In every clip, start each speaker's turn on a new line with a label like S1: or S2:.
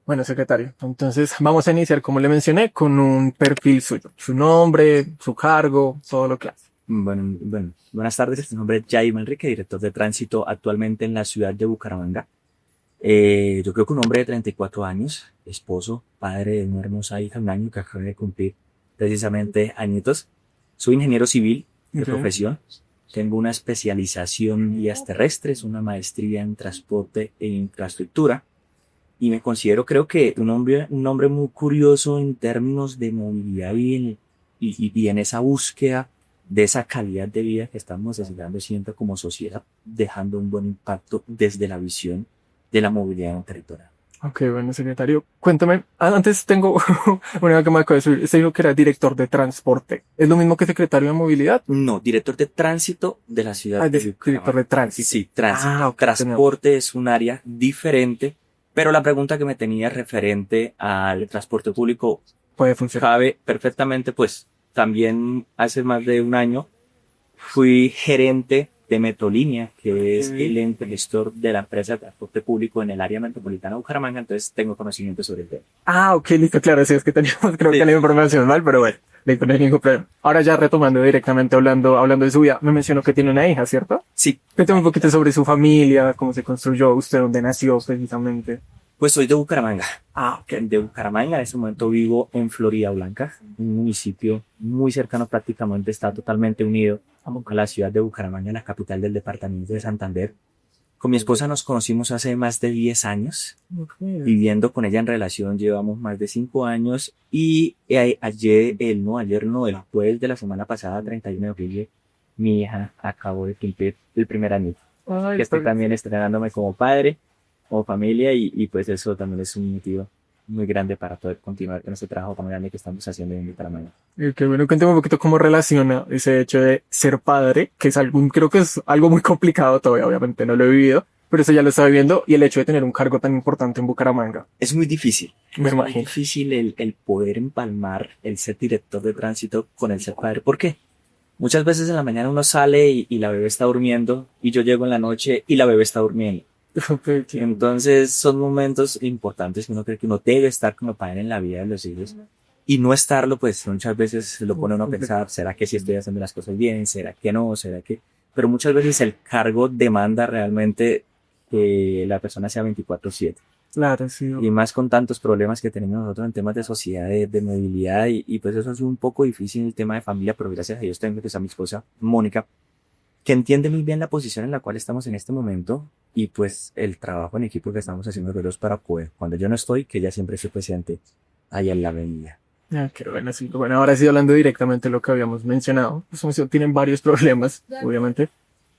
S1: Bueno, secretario, entonces vamos a iniciar, como le mencioné, con un perfil suyo. Su nombre, su cargo, todo lo que hace.
S2: Buenas tardes. Mi nombre es Jaime Enrique, director de tránsito actualmente en la ciudad de Bucaramanga. Yo creo que un hombre de 34 años, esposo, padre de una hermosa hija, un año que acaba de cumplir precisamente añitos. Soy ingeniero civil de
S1: Okay.
S2: profesión. Tengo una especialización en vías terrestres, una maestría en transporte e infraestructura. Y me considero, creo que un hombre muy curioso en términos de movilidad y en esa búsqueda de esa calidad de vida que estamos necesitando siempre como sociedad, dejando un buen impacto desde la visión de la movilidad en un territorio.
S1: Ok, bueno, secretario, cuéntame. Antes tengo una que me acabo de subir. Usted dijo que era director de transporte. ¿Es lo mismo que secretario de movilidad?
S2: No, director de tránsito de la ciudad
S1: Ah,
S2: de
S1: director
S2: Bucaramanga.
S1: de tránsito.
S2: Sí, tránsito.
S1: Ok, tenía.
S2: Transporte es un área diferente, pero la pregunta que me tenía referente al transporte público
S1: Puede funcionar.
S2: cabe perfectamente, pues también hace más de un año fui gerente de Metrolínea, que es
S1: Ok.
S2: el ente gestor de la empresa de transporte público en el área metropolitana de Bucaramanga, entonces tengo conocimiento sobre el tema.
S1: Ok, listo, claro, sí, es que teníamos, creo que
S2: Sí,
S1: la información mal, pero bueno, listo, no hay ningún problema. Ahora ya retomando directamente hablando de su vida, me mencionó que tiene una hija, ¿cierto?
S2: sí,
S1: Cuéntame un poquito sobre su familia, cómo se construyó, usted dónde nació precisamente.
S2: pues soy de Bucaramanga.
S1: Ok.
S2: De Bucaramanga, en este momento vivo en Florida Blanca, un municipio muy cercano, prácticamente está totalmente unido a la ciudad de Bucaramanga, la capital del departamento de Santander. Con mi esposa nos conocimos hace más de 10 años.
S1: Ok.
S2: Viviendo con ella en relación llevamos más de 5 años y ayer no, el jueves de la semana pasada, 31 de abril, mi hija acabó de cumplir el primer año.
S1: Ay,
S2: Que estoy
S1: está
S2: también estrenándome como padre, como familia y pues eso también es un motivo muy grande para poder continuar con este trabajo tan grande que estamos haciendo en Bucaramanga.
S1: qué bueno, cuéntame un poquito cómo relaciona ese hecho de ser padre, que es algo, creo que es algo muy complicado todavía, obviamente no lo he vivido, pero eso ya lo está viviendo, y el hecho de tener un cargo tan importante en Bucaramanga, me
S2: es muy
S1: imagino.
S2: difícil el poder empalmar el ser director de tránsito con el ser padre. ¿Por qué? Muchas veces en la mañana uno sale y la bebé está durmiendo y yo llego en la noche y la bebé está durmiendo.
S1: Ok,
S2: Entonces son momentos importantes que uno cree que uno debe estar como padre en la vida de los hijos y no estarlo pues muchas veces lo pone uno a pensar, ¿será que sí estoy haciendo las cosas bien? ¿Será que no? ¿Será que...? Pero muchas veces el cargo demanda realmente que la persona sea 24/7
S1: claro, sí.
S2: y más con tantos problemas que tenemos nosotros en temas de sociedad, de movilidad y pues eso es un poco difícil en el tema de familia, pero gracias a Dios tengo pues a mi esposa Mónica, que entiende muy bien la posición en la cual estamos en este momento y pues el trabajo en equipo que estamos haciendo los dos para poder, cuando yo no estoy, que ella siempre esté presente ahí en la avenida.
S1: Qué bueno, sí. Bueno, ahora sí hablando directamente de lo que habíamos mencionado, pues tienen varios problemas, obviamente.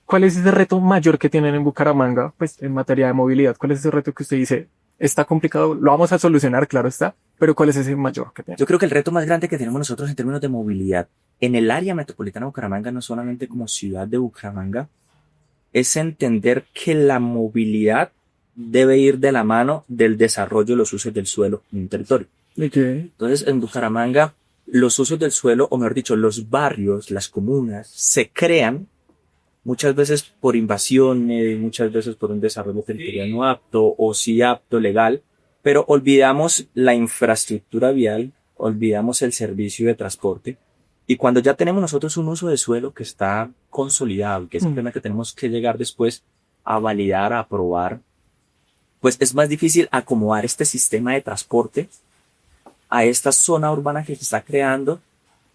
S1: ¿Cuál es ese reto mayor que tienen en Bucaramanga, pues en materia de movilidad? ¿Cuál es ese reto que usted dice, está complicado, lo vamos a solucionar, claro está, pero cuál es ese mayor que tienen?
S2: Yo creo que el reto más grande que tenemos nosotros en términos de movilidad en el área metropolitana de Bucaramanga, no solamente como ciudad de Bucaramanga, es entender que la movilidad debe ir de la mano del desarrollo de los usos del suelo en un territorio.
S1: Okay.
S2: Entonces, en Bucaramanga, los usos del suelo, o mejor dicho, los barrios, las comunas, se crean muchas veces por invasiones, muchas veces por un desarrollo territorial no apto o sí apto, legal, pero olvidamos la infraestructura vial, olvidamos el servicio de transporte. Y cuando ya tenemos nosotros un uso de suelo que está consolidado, que simplemente tenemos que llegar después a validar, a aprobar, pues es más difícil acomodar este sistema de transporte a esta zona urbana que se está creando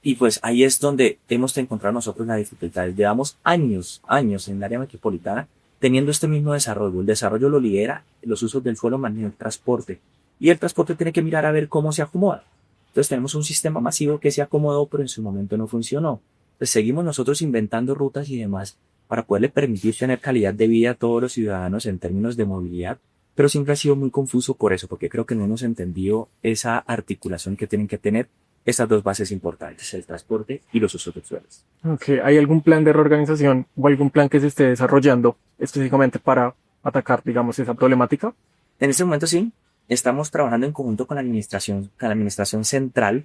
S2: y pues ahí es donde hemos de encontrar nosotros las dificultades. Llevamos años en el área metropolitana teniendo este mismo desarrollo. El desarrollo lo lidera los usos del suelo más el transporte. Y el transporte tiene que mirar a ver cómo se acomoda. Entonces tenemos un sistema masivo que se acomodó, pero en su momento no funcionó. Entonces seguimos nosotros inventando rutas y demás para poderle permitir tener calidad de vida a todos los ciudadanos en términos de movilidad, pero siempre ha sido muy confuso por eso, porque creo que no hemos entendido esa articulación que tienen que tener estas dos bases importantes, el transporte y los usos del suelo.
S1: Ok, ¿hay algún plan de reorganización o algún plan que se esté desarrollando específicamente para atacar, digamos, esa problemática?
S2: En este momento sí, estamos trabajando en conjunto con la administración central,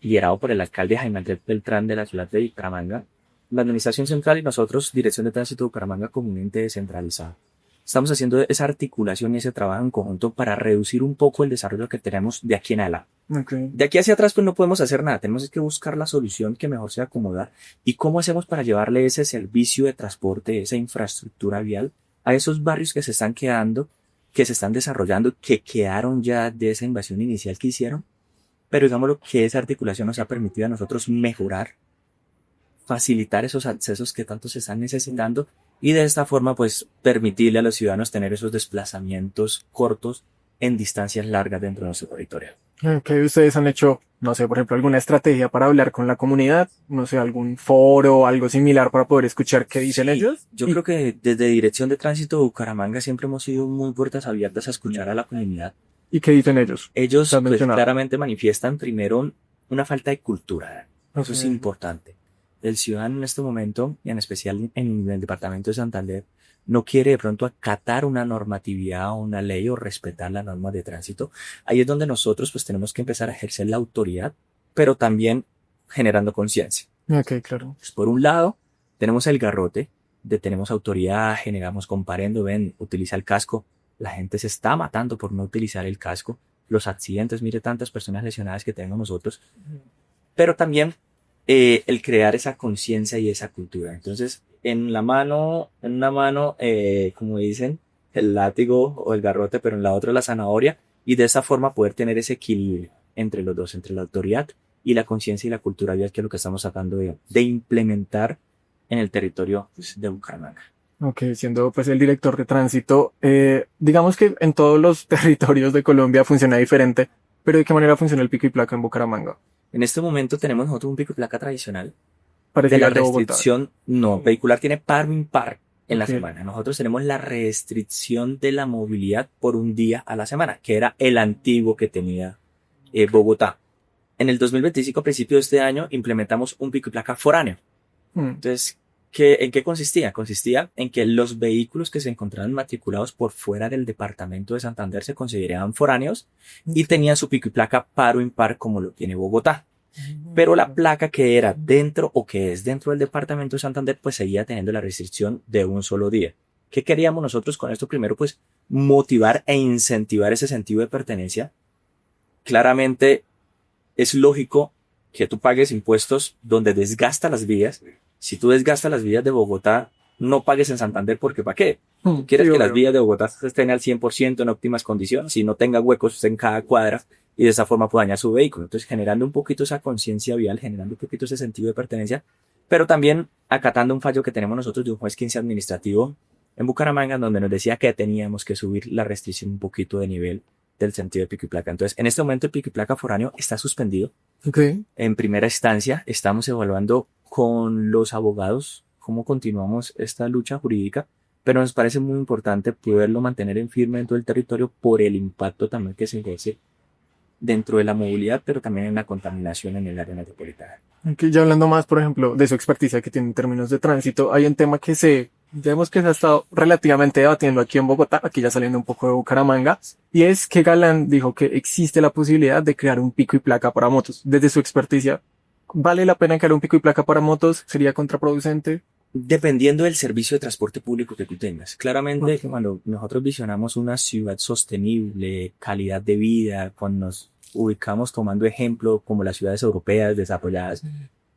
S2: liderado por el alcalde Jaime Andrés Beltrán de la ciudad de Bucaramanga, la administración central y nosotros, Dirección de Tránsito de Bucaramanga, como un ente descentralizado. estamos haciendo esa articulación y ese trabajo en conjunto para reducir un poco el desarrollo que tenemos de aquí en adelante.
S1: Okay.
S2: De aquí hacia atrás pues no podemos hacer nada, tenemos que buscar la solución que mejor se acomoda y cómo hacemos para llevarle ese servicio de transporte, esa infraestructura vial a esos barrios que se están quedando, que se están desarrollando, que quedaron ya de esa invasión inicial que hicieron, pero digámoslo que esa articulación nos ha permitido a nosotros mejorar, facilitar esos accesos que tanto se están necesitando y de esta forma pues permitirle a los ciudadanos tener esos desplazamientos cortos en distancias largas dentro de nuestro territorio.
S1: Okay, ustedes han hecho, no sé, por ejemplo, alguna estrategia para hablar con la comunidad, no sé, algún foro o algo similar para poder escuchar qué dicen ellos.
S2: Yo creo que desde Dirección de Tránsito de Bucaramanga siempre hemos sido muy puertas abiertas a escuchar a la comunidad.
S1: ¿Y qué dicen ellos?
S2: Ellos
S1: ¿Te han
S2: pues,
S1: mencionado?
S2: claramente manifiestan primero una falta de cultura. Eso es
S1: Okay.
S2: importante. El ciudadano en este momento, y en especial en el departamento de Santander, no quiere de pronto acatar una normatividad o una ley o respetar las normas de tránsito. Ahí es donde nosotros pues tenemos que empezar a ejercer la autoridad, pero también generando conciencia.
S1: Ok, claro.
S2: Pues, por un lado, tenemos el garrote, tenemos autoridad, generamos comparendo, ven, utiliza el casco. La gente se está matando por no utilizar el casco. Los accidentes, mire tantas personas lesionadas que tenemos nosotros. Pero también el crear esa conciencia y esa cultura. Entonces, en una mano, como dicen, el látigo o el garrote, pero en la otra la zanahoria, y de esa forma poder tener ese equilibrio entre los dos, entre la autoridad y la conciencia y la cultura vial, que es lo que estamos tratando de implementar en el territorio pues, de Bucaramanga.
S1: Ok, siendo pues el director de tránsito, digamos que en todos los territorios de Colombia funciona diferente, pero ¿de qué manera funciona el pico y placa en Bucaramanga?
S2: En este momento tenemos nosotros un pico y placa tradicional. De
S1: Parecido
S2: la
S1: al de Bogotá.
S2: restricción, no, vehicular tiene par o impar en la
S1: Ok.
S2: semana. Nosotros tenemos la restricción de la movilidad por un día a la semana, que era el antiguo que tenía Bogotá. En el 2025, a principios de este año, implementamos un pico y placa foráneo. Entonces, ¿en qué consistía? Consistía en que los vehículos que se encontraban matriculados por fuera del departamento de Santander se consideraban foráneos y tenían su pico y placa par o impar como lo tiene Bogotá. Pero la placa que era dentro o que es dentro del departamento de Santander pues seguía teniendo la restricción de un solo día. ¿Qué queríamos nosotros con esto? Primero pues motivar e incentivar ese sentido de pertenencia. Claramente es lógico que tú pagues impuestos donde desgasta las vías. Si tú desgastas las vías de Bogotá, no pagues en Santander porque ¿para qué? ¿Quieres que las vías de Bogotá estén al 100% en óptimas condiciones y no tenga huecos en cada cuadra y de esa forma pueda dañar su vehículo? Entonces generando un poquito esa conciencia vial, generando un poquito ese sentido de pertenencia, pero también acatando un fallo que tenemos nosotros de un juez 15 administrativo en Bucaramanga donde nos decía que teníamos que subir la restricción un poquito de nivel del sentido de pico y placa. Entonces en este momento el pico y placa foráneo está suspendido.
S1: Okay.
S2: En primera instancia estamos evaluando con los abogados cómo continuamos esta lucha jurídica, pero nos parece muy importante poderlo mantener en firme en todo el territorio por el impacto también que se ejerce dentro de la movilidad, pero también en la contaminación en el área metropolitana.
S1: Okay, ya hablando más, por ejemplo, de su experticia que tiene en términos de tránsito, hay un tema que digamos que se ha estado relativamente debatiendo aquí en Bogotá, aquí ya saliendo un poco de Bucaramanga, y es que Galán dijo que existe la posibilidad de crear un pico y placa para motos. Desde su experticia, ¿vale la pena crear un pico y placa para motos? ¿Sería contraproducente?
S2: Dependiendo del servicio de transporte público que tú tengas. Claramente,
S1: Okay.
S2: cuando nosotros visionamos una ciudad sostenible, calidad de vida, cuando nos ubicamos tomando ejemplo como las ciudades europeas desarrolladas,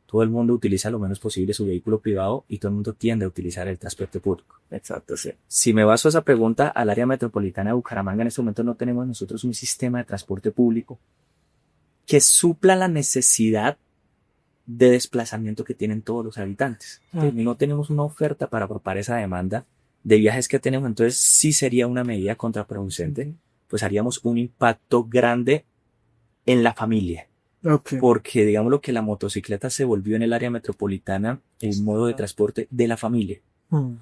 S2: todo el mundo utiliza lo menos posible su vehículo privado y todo el mundo tiende a utilizar el transporte público.
S1: Exacto, sí.
S2: Si me baso a esa pregunta, al área metropolitana de Bucaramanga en este momento no tenemos nosotros un sistema de transporte público que supla la necesidad de desplazamiento que tienen todos los habitantes. No tenemos una oferta para apropar esa demanda de viajes que tenemos, entonces sí sería una medida contraproducente, pues haríamos un impacto grande en la familia.
S1: Okay.
S2: Porque digamos lo que la motocicleta se volvió en el área metropolitana el modo de transporte de la familia.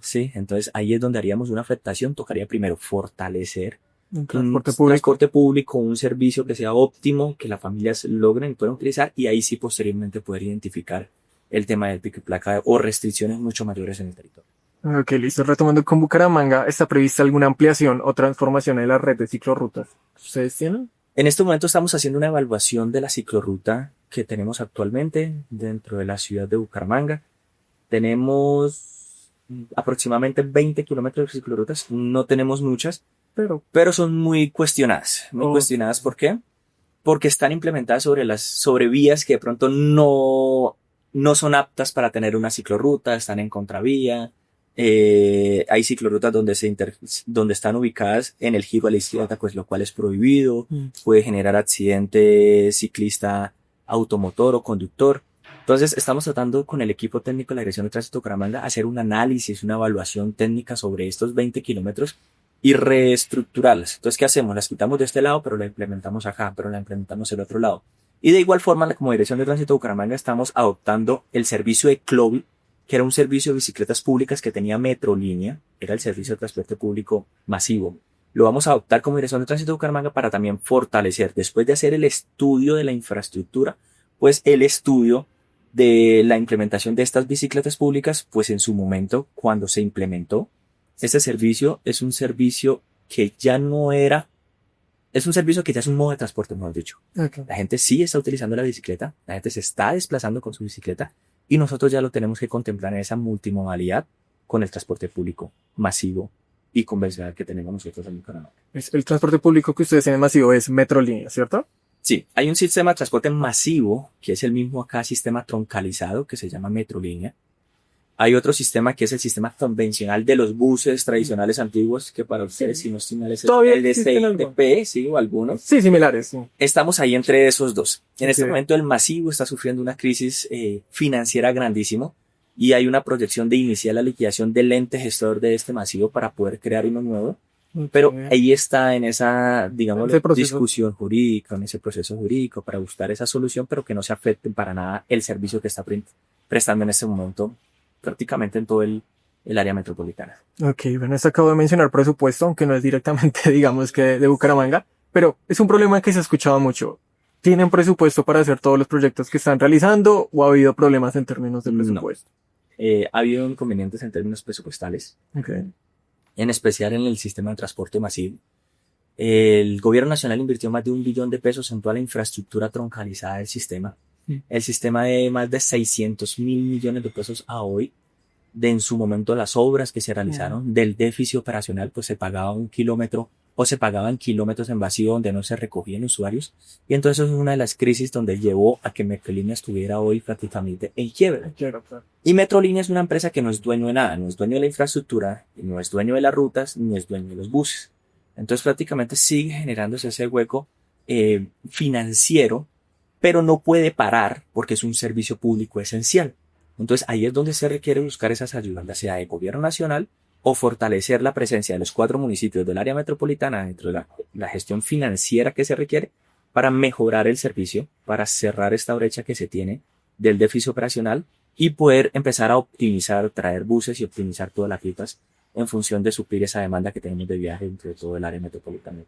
S2: Sí, entonces ahí es donde haríamos una afectación. Tocaría primero fortalecer
S1: Un
S2: un
S1: transporte
S2: público, un servicio que sea óptimo, que las familias logren y puedan utilizar, y ahí sí posteriormente poder identificar el tema del pico y placa o restricciones mucho mayores en el territorio.
S1: Ok, listo. Retomando con Bucaramanga, ¿está prevista alguna ampliación o transformación de la red de ciclorrutas? ¿Ustedes tienen?
S2: En este momento estamos haciendo una evaluación de la ciclorruta que tenemos actualmente dentro de la ciudad de Bucaramanga. Tenemos aproximadamente 20 kilómetros de ciclorrutas. No tenemos muchas,
S1: Pero,
S2: pero son muy cuestionadas. Muy
S1: oh,
S2: cuestionadas, ¿por qué? Porque están implementadas sobre vías que de pronto no son aptas para tener una ciclorruta, están en contravía. Hay ciclorrutas donde están ubicadas en el giro a la izquierda, pues lo cual es prohibido, puede generar accidente ciclista automotor o conductor. Entonces estamos tratando con el equipo técnico de la Dirección de Tránsito de Bucaramanga hacer un análisis, una evaluación técnica sobre estos 20 kilómetros y reestructurarlas. Entonces, ¿qué hacemos? Las quitamos de este lado, pero la implementamos acá, pero la implementamos del otro lado. Y de igual forma, como Dirección de Tránsito de Bucaramanga, estamos adoptando el servicio de Clovi, que era un servicio de bicicletas públicas que tenía Metrolínea, era el servicio de transporte público masivo. Lo vamos a adoptar como Dirección de Tránsito de Bucaramanga para también fortalecer, después de hacer el estudio de la infraestructura, pues el estudio de la implementación de estas bicicletas públicas, pues en su momento, cuando se implementó, este servicio es un servicio que ya no era, es un servicio que ya es un modo de transporte, mejor dicho.
S1: okay.
S2: La gente sí está utilizando la bicicleta, la gente se está desplazando con su bicicleta y nosotros ya lo tenemos que contemplar en esa multimodalidad con el transporte público masivo y convencional que tenemos nosotros en Bucaramanga.
S1: El transporte público que ustedes tienen masivo es Metrolínea, ¿cierto?
S2: Sí, hay un sistema de transporte masivo que es el mismo acá, sistema troncalizado, que se llama Metrolínea. Hay otro sistema que es el sistema convencional de los buses tradicionales antiguos, que para ustedes, si no estoy mal, es
S1: Todavía
S2: el de
S1: existen algunos.
S2: CITP, sí, o algunos.
S1: Sí, similares, sí.
S2: Estamos ahí entre esos dos. En este
S1: Ok.
S2: momento el masivo está sufriendo una crisis financiera grandísima y hay una proyección de iniciar la liquidación del ente gestor de este masivo para poder crear uno nuevo. Pero ahí está en esa, digamos,
S1: Ese proceso.
S2: discusión jurídica, en ese proceso jurídico para buscar esa solución, pero que no se afecte para nada el servicio que está prestando en este momento prácticamente en todo el área metropolitana.
S1: Ok, bueno, esto acabo de mencionar presupuesto, aunque no es directamente, digamos que de Bucaramanga, pero es un problema que se ha escuchado mucho. ¿Tienen presupuesto para hacer todos los proyectos que están realizando o ha habido problemas en términos de presupuesto?
S2: Ha habido inconvenientes en términos presupuestales,
S1: Okay.
S2: en especial en el sistema de transporte masivo. El gobierno nacional invirtió más de 1 billón de pesos en toda la infraestructura troncalizada del sistema. El sistema de más de 600.000 millones de pesos a hoy, de en su momento las obras que se realizaron, del déficit operacional, pues se pagaba 1 kilómetro o se pagaban kilómetros en vacío donde no se recogían usuarios. Y entonces es una de las crisis donde llevó a que Metrolínea estuviera hoy prácticamente en quiebra.
S1: Claro.
S2: Y Metrolínea es una empresa que no es dueño de nada, no es dueño de la infraestructura, no es dueño de las rutas, ni es dueño de los buses. Entonces prácticamente sigue generándose ese hueco financiero, pero no puede parar porque es un servicio público esencial. Entonces ahí es donde se requiere buscar esas ayudas, ya sea de gobierno nacional o fortalecer la presencia de los 4 municipios del área metropolitana dentro de la gestión financiera que se requiere para mejorar el servicio, para cerrar esta brecha que se tiene del déficit operacional y poder empezar a optimizar, traer buses y optimizar todas las rutas en función de suplir esa demanda que tenemos de viaje dentro de todo el área metropolitana.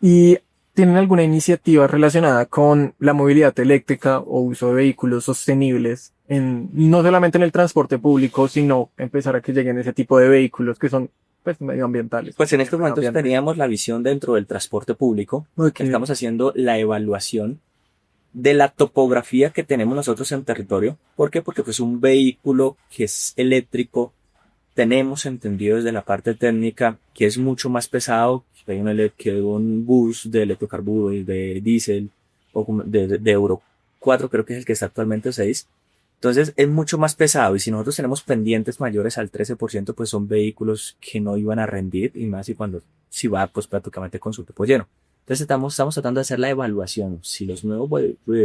S1: ¿Y tienen alguna iniciativa relacionada con la movilidad eléctrica o uso de vehículos sostenibles no solamente en el transporte público, sino empezar a que lleguen ese tipo de vehículos que son pues medioambientales?
S2: Pues en estos momentos teníamos la visión dentro del transporte público.
S1: Okay.
S2: Estamos haciendo la evaluación de la topografía que tenemos nosotros en territorio. ¿Por qué? Porque pues un vehículo que es eléctrico, tenemos entendido desde la parte técnica que es mucho más pesado que un bus de electrocarburos, de diésel o de Euro 4, creo que es el que está actualmente 6. Entonces es mucho más pesado y si nosotros tenemos pendientes mayores al 13%, pues son vehículos que no iban a rendir y más y cuando si va pues prácticamente con su tiempo lleno. Entonces estamos tratando de hacer la evaluación si los nuevos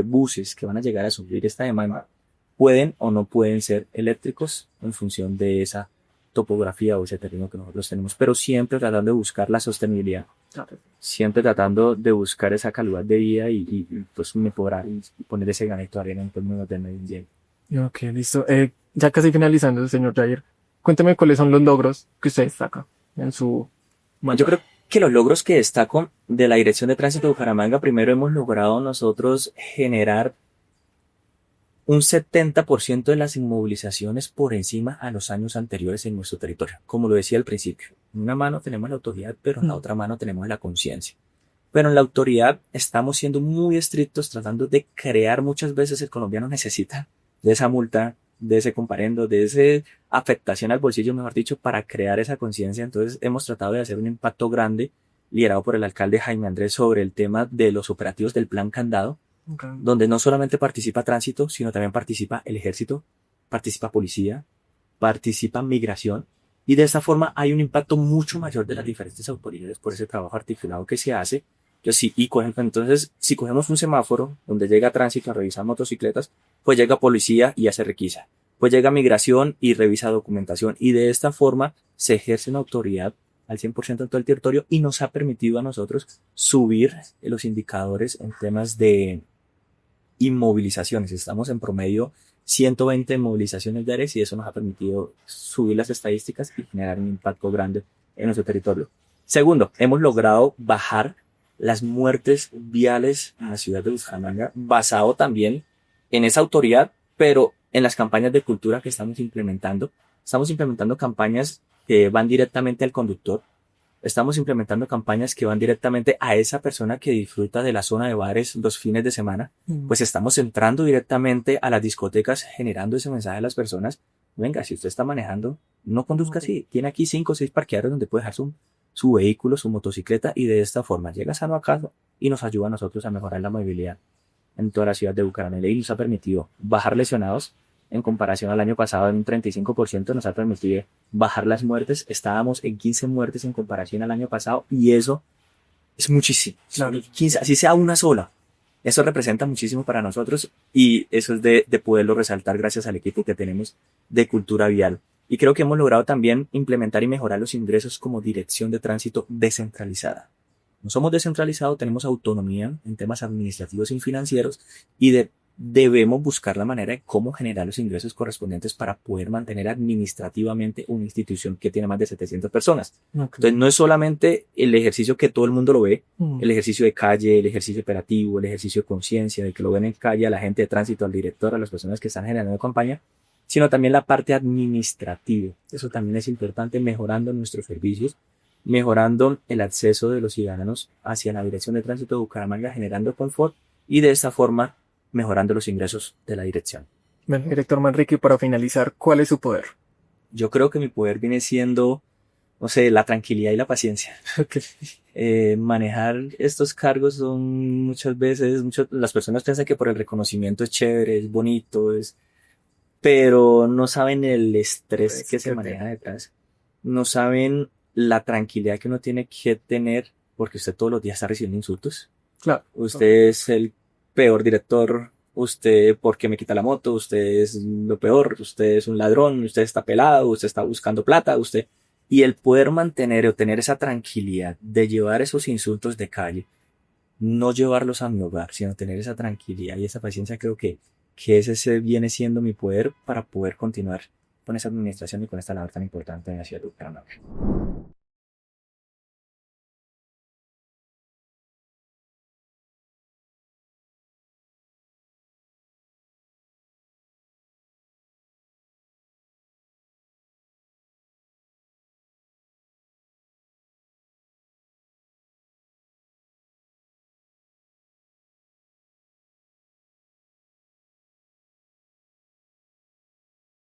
S2: buses que van a llegar a suplir esta demanda pueden o no pueden ser eléctricos en función de esa topografía o ese terreno que nosotros tenemos, pero siempre tratando de buscar la sostenibilidad, siempre tratando de buscar esa calidad de vida y pues mejorar y poner ese granito de arena en términos del medio ambiente.
S1: Ok, listo. Ya casi finalizando, señor Jair, cuénteme cuáles son los logros que usted destaca en su manual.
S2: Yo creo que los logros que destaco de la Dirección de Tránsito de Bucaramanga, primero hemos logrado nosotros generar un 70% de las inmovilizaciones por encima a los años anteriores en nuestro territorio. Como lo decía al principio, en una mano tenemos la autoridad, pero en la otra mano tenemos la conciencia. Pero en la autoridad estamos siendo muy estrictos tratando de crear muchas veces el colombiano necesita de esa multa de ese comparendo, de esa afectación al bolsillo, mejor dicho, para crear esa conciencia. Entonces hemos tratado de hacer un impacto grande, liderado por el alcalde Jaime Andrés, sobre el tema de los operativos del Plan Candado,
S1: Okay.
S2: donde no solamente participa tránsito, sino también participa el ejército, participa policía, participa migración, y de esta forma hay un impacto mucho mayor de las diferentes autoridades por ese trabajo articulado que se hace. Entonces, si cogemos un semáforo donde llega tránsito a revisar motocicletas, pues llega policía y hace requisa, pues llega migración y revisa documentación, y de esta forma se ejerce una autoridad al 100% en todo el territorio, y nos ha permitido a nosotros subir los indicadores en temas de inmovilizaciones. Estamos en promedio 120 movilizaciones diarias, y eso nos ha permitido subir las estadísticas y generar un impacto grande en nuestro territorio. Segundo, hemos logrado bajar las muertes viales en la ciudad de Bucaramanga, basado también en esa autoridad, pero en las campañas de cultura que estamos implementando. Estamos implementando campañas que van directamente al conductor. Estamos implementando campañas que van directamente a esa persona que disfruta de la zona de bares los fines de semana. Pues estamos entrando directamente a las discotecas, generando ese mensaje a las personas. Venga, si usted está manejando, no conduzca así. Tiene aquí 5 o 6 parqueaderos donde puede dejar su vehículo, su motocicleta, y de esta forma llega sano a casa y nos ayuda a nosotros a mejorar la movilidad en toda la ciudad de Bucaramanga, y nos ha permitido bajar lesionados en comparación al año pasado en un 35%, nos ha permitido bajar las muertes. Estábamos en 15 muertes en comparación al año pasado, y eso es muchísimo.
S1: Claro.
S2: 15, así sea una sola. Eso representa muchísimo para nosotros, y eso es de poderlo resaltar gracias al equipo que tenemos de cultura vial. Y creo que hemos logrado también implementar y mejorar los ingresos como dirección de tránsito descentralizada. No somos descentralizados, tenemos autonomía en temas administrativos y financieros, y debemos buscar la manera de cómo generar los ingresos correspondientes para poder mantener administrativamente una institución que tiene más de 700 personas.
S1: Okay.
S2: Entonces no es solamente el ejercicio que todo el mundo lo ve, el ejercicio de calle, el ejercicio operativo, el ejercicio de conciencia, de que lo ven en calle a la gente de tránsito, al director, a las personas que están generando campaña, sino también la parte administrativa. Eso también es importante, mejorando nuestros servicios, mejorando el acceso de los ciudadanos hacia la dirección de tránsito de Bucaramanga, generando confort, y de esta forma mejorando los ingresos de la dirección.
S1: Bueno, director Manrique, para finalizar, ¿cuál es su poder?
S2: Yo creo que mi poder viene siendo, no sé, la tranquilidad y la paciencia.
S1: Okay.
S2: Manejar estos cargos son muchas veces, las personas piensan que por el reconocimiento es chévere, es bonito, pero no saben el estrés que se maneja detrás. No saben la tranquilidad que uno tiene que tener, porque usted todos los días está recibiendo insultos.
S1: Claro.
S2: Usted es el peor director, usted porque me quita la moto, usted es lo peor, usted es un ladrón, usted está pelado, usted está buscando plata, y el poder mantener o tener esa tranquilidad de llevar esos insultos de calle, no llevarlos a mi hogar, sino tener esa tranquilidad y esa paciencia, creo que ese viene siendo mi poder para poder continuar con esa administración y con esta labor tan importante en la ciudad de Bucaramanga.